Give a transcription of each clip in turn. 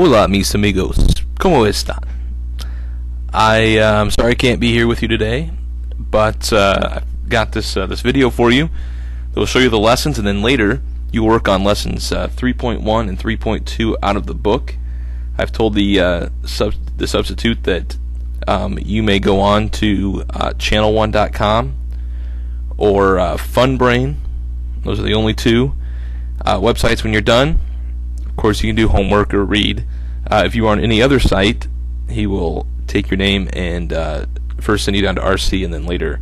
Hola, mis amigos. ¿Cómo están? I'm sorry I can't be here with you today, but I've got this video for you that will show you the lessons, and then later you work on lessons 3.1 and 3.2 out of the book. I've told the substitute that you may go on to channel1.com or Funbrain. Those are the only two websites when you're done. Of course, you can do homework or read. If you are on any other site, he will take your name and first send you down to RC, and then later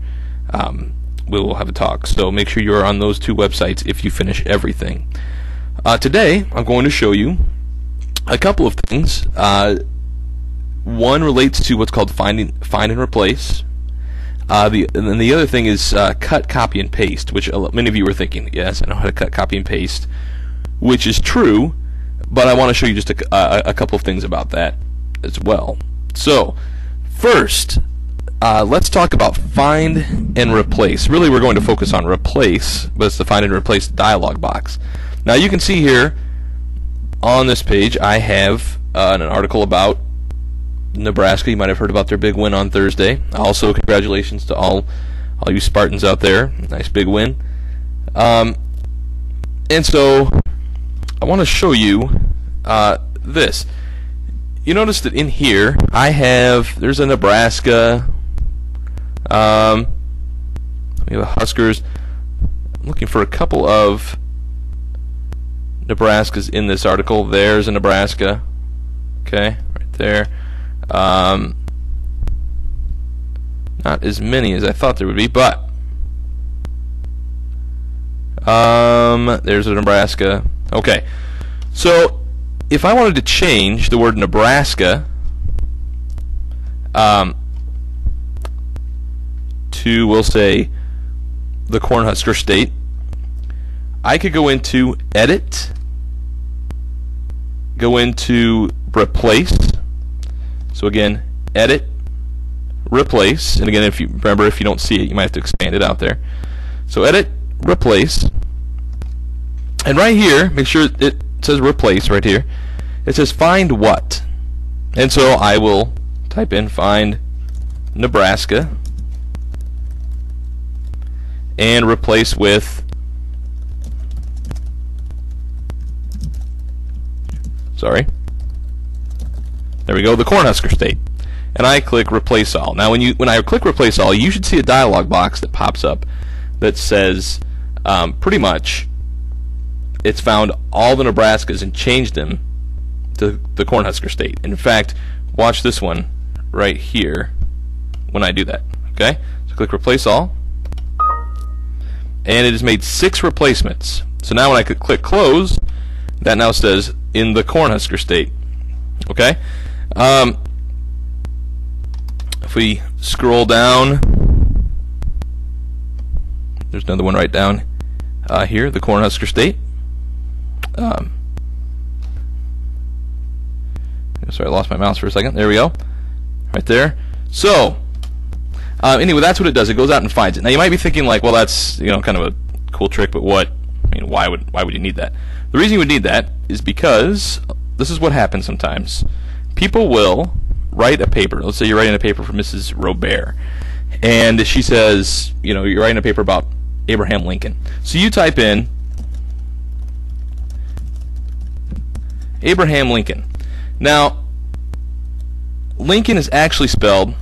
we'll have a talk. So make sure you're on those two websites if you finish everything. Today, I'm going to show you a couple of things. One relates to what's called find and replace. And then the other thing is cut, copy, and paste, which many of you are thinking, yes, I know how to cut, copy, and paste, which is true, but I want to show you just a couple of things about that as well. So, first, let's talk about find and replace. Really, we're going to focus on replace, but it's the find and replace dialog box. Now, you can see here on this page, I have an article about Nebraska. You might have heard about their big win on Thursday. Also, congratulations to all you Spartans out there. Nice big win. And so I want to show you this. You notice that in here there's a Nebraska. We have a Huskers. I'm looking for a couple of Nebraskas in this article. There's a Nebraska. Okay, right there. Not as many as I thought there would be, but there's a Nebraska. Okay, so if I wanted to change the word Nebraska to, we'll say, the Cornhusker State, I could go into Edit, go into Replace. So again, Edit, Replace, and again, if you don't see it, you might have to expand it out there. So Edit, Replace, and right here, make sure it says Replace right here. It says Find What, and so I will type in Find Nebraska and replace with, there we go, the Cornhusker State. And I click Replace All. Now when I click Replace All, you should see a dialog box that pops up that says pretty much it's found all the Nebraskas and changed them to the Cornhusker State. In fact, watch this one right here when I do that. Okay? So click Replace All, and it has made 6 replacements. So now when I could click Close, that now says in the Cornhusker State. Okay? If we scroll down, there's another one right down here, the Cornhusker State. Sorry, I lost my mouse for a second. There we go. Right there. So, anyway, that's what it does. It goes out and finds it. Now, you might be thinking, like, well, that's, kind of a cool trick, but what? I mean, why would you need that? The reason you would need that is because this is what happens sometimes. People will write a paper. Let's say you're writing a paper for Mrs. Robert, and she says, you're writing a paper about Abraham Lincoln. So you type in Abraham Lincoln. Now, Lincoln is actually spelled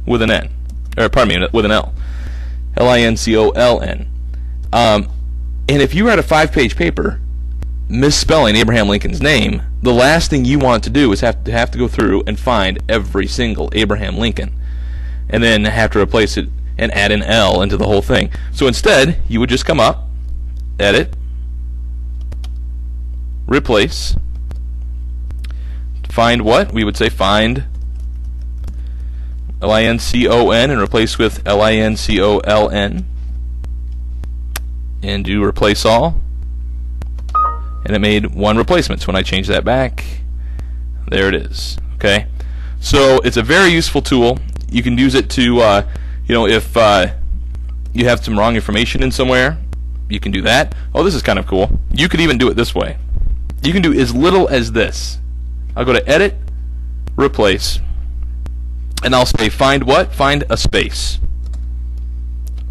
with an N, or pardon me, with an L. Lincoln. And if you write a 5-page paper misspelling Abraham Lincoln's name, the last thing you want to do is have to go through and find every single Abraham Lincoln, and then have to replace it and add an L into the whole thing. So instead, you would just come up, Edit, Replace, find what? We would say find Lincon and replace with Lincoln, and do Replace All. And it made 1 replacement. So when I change that back, there it is. Okay, so it's a very useful tool. You can use it to, if you have some wrong information in somewhere, you can do that. Oh, this is kind of cool. You could even do it this way. you can do as little as this. I'll go to Edit, Replace, and I'll say find what? Find a space.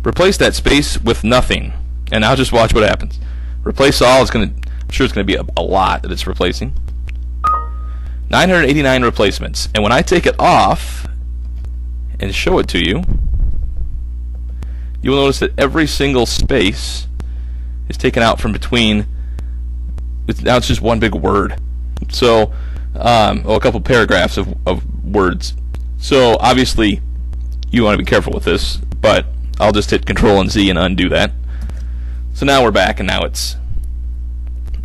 Replace that space with nothing, and now just watch what happens. Replace all. I'm sure it's going to be a lot that it's replacing. 989 replacements, and when I take it off and show it to you, you will notice that every single space is taken out from between. Now it's just one big word. So, a couple paragraphs of words. So obviously, you want to be careful with this, but I'll just hit Control and Z and undo that. So now we're back, and now it's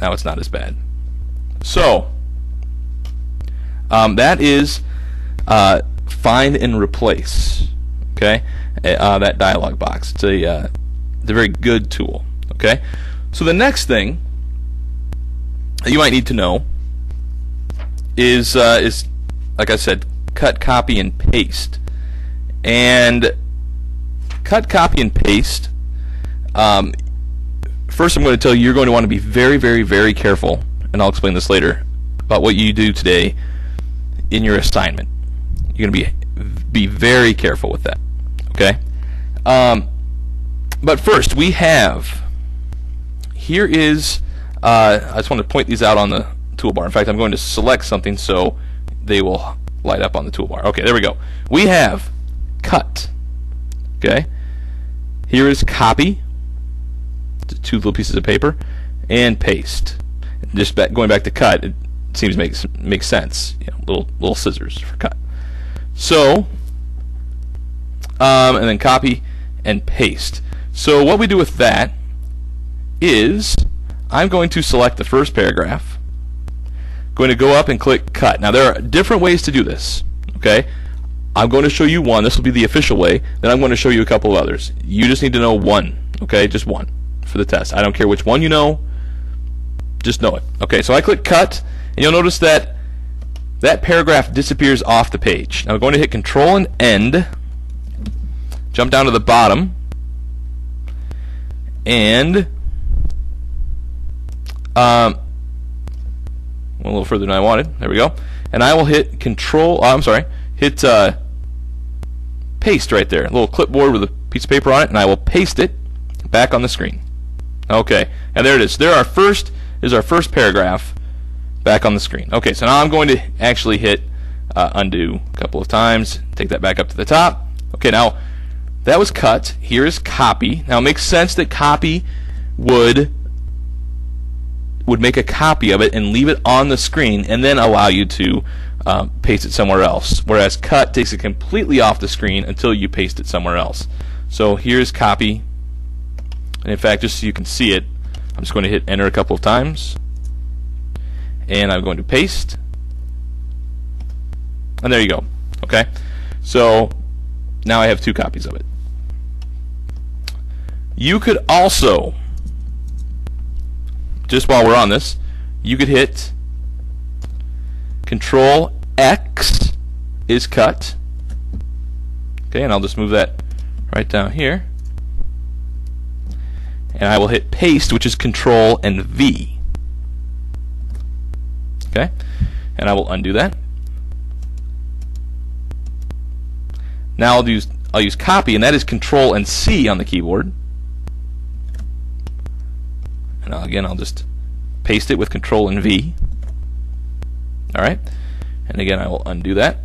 not as bad. So that is find and replace. Okay, that dialog box. It's a very good tool. Okay, so the next thing that you might need to know is like I said, cut, copy, and paste. And cut, copy, and paste. First, I'm going to tell you, you're going to want to be very, very, very careful, and I'll explain this later, about what you do today in your assignment. You're going to be very careful with that. Okay. But first, we have. Here is. I just want to point these out on the toolbar. In fact, I'm going to select something so they will light up on the toolbar. Okay, there we go. We have cut. Okay. Here is copy. Two little pieces of paper, and paste. Just going back to cut, it seems to make sense. You know, little scissors for cut. So, and then copy and paste. So what we do with that is I'm going to select the first paragraph. Going to go up and click cut. Now there are different ways to do this. Okay, I'm going to show you one. This will be the official way. Then I'm going to show you a couple of others. You just need to know one. Okay, just one for the test. I don't care which one you know. Just know it. Okay, so I click cut, and you'll notice that that paragraph disappears off the page. Now I'm going to hit Control and End. Jump down to the bottom, and went a little further than I wanted. There we go. And I will hit Control. Hit paste right there. A little clipboard with a piece of paper on it, and I will paste it back on the screen. Okay, and there it is. There, our first paragraph back on the screen. Okay, so now I'm going to actually hit undo a couple of times. Take that back up to the top. Okay, now that was cut. Here is copy. Now it makes sense that copy would make a copy of it and leave it on the screen and then allow you to paste it somewhere else. Whereas cut takes it completely off the screen until you paste it somewhere else. So here's copy. And in fact, just so you can see it, I'm just going to hit enter a couple of times. And I'm going to paste. And there you go. Okay? So now I have two copies of it. You could also, just while we're on this, you could hit Control X is cut. Okay, and I'll just move that right down here. And I will hit paste, which is Control and V. Okay, and I will undo that. Now I'll use copy, and that is Control and C on the keyboard. And again, I'll just paste it with Control and V. All right, and again, I will undo that.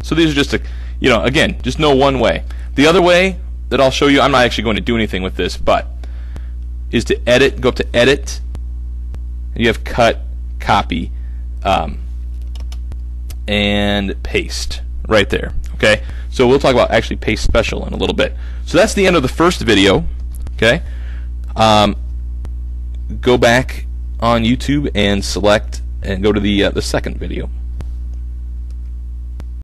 So these are just again, just know one way. The other way that I'll show you, I'm not actually going to do anything with this, but is to edit. Go up to Edit. And you have cut, copy, and paste right there. Okay, so we'll talk about actually Paste Special in a little bit. So that's the end of the first video. Okay, go back on YouTube and select and go to the second video.